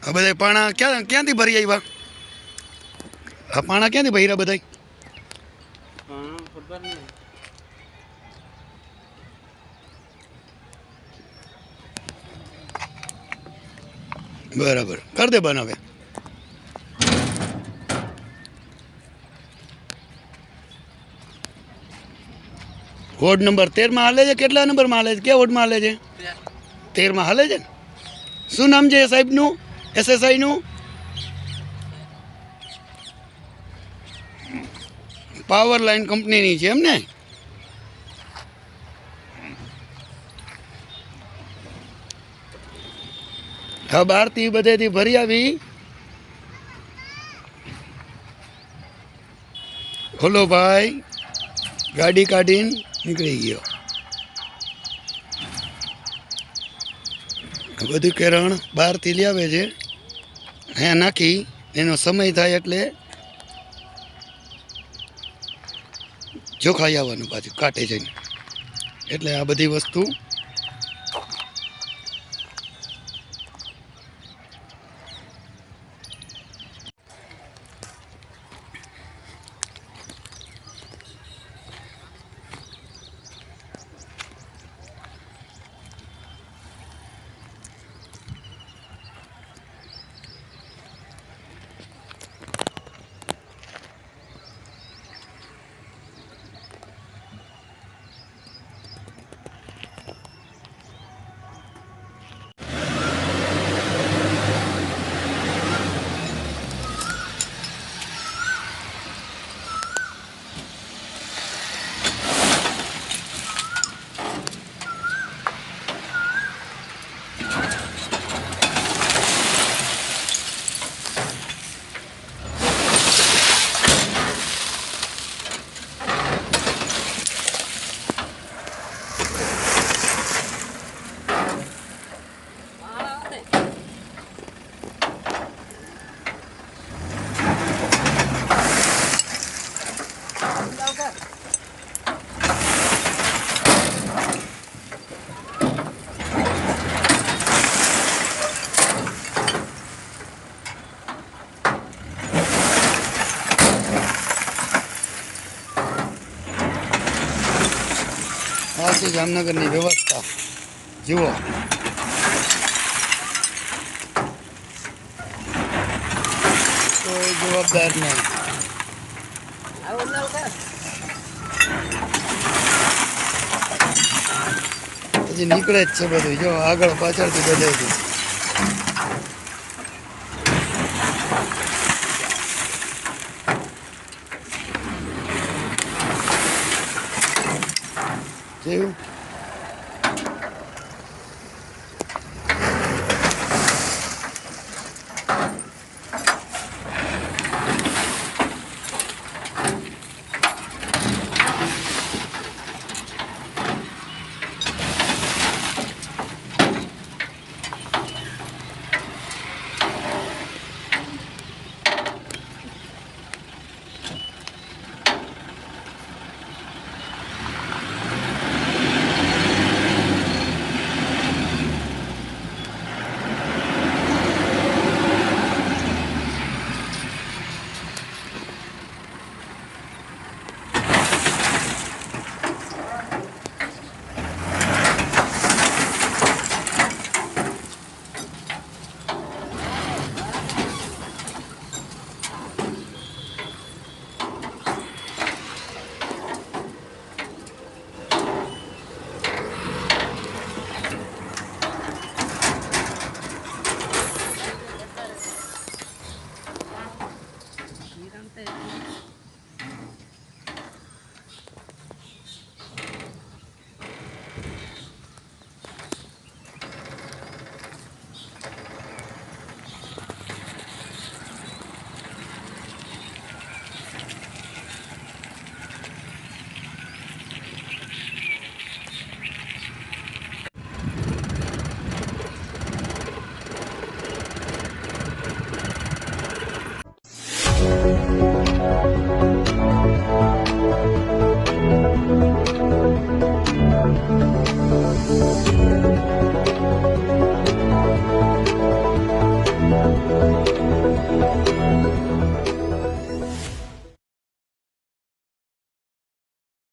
આ બધા પાણા ક્યાંથી ભરી આવ્યા? આ પાણા ક્યાંથી ભર્યા બધા? બરાબર, કર દે બનાવે. વોર્ડ નંબર 13 માં હાલે છે? કેટલા નંબરમાં હાલે છે? કે વોર્ડમાં હાલે છે? 13 માં હાલે છે. શું નામ છે સાહેબનું, એસએસઆઈનું? પાવર લાઈન કંપનીની છે એમ ને? હા, બહારથી બધેથી ભરી આવી. ખોલો ભાઈ, ગાડી કાઢીને નીકળી ગયો. બધું કેરણ બહારથી લાવે છે, અહીંયા નાખી એનો સમય થાય એટલે જોખાઈ આવવાનું પાછું કાંઠે જઈને. એટલે આ બધી વસ્તુ આ છે જામનગરની વ્યવસ્થા. જુઓ, કોઈ જવાબદાર નહીં. હજી નીકળે જ છે બધું. જો આગળ પાછળથી બધેથી. જોયું?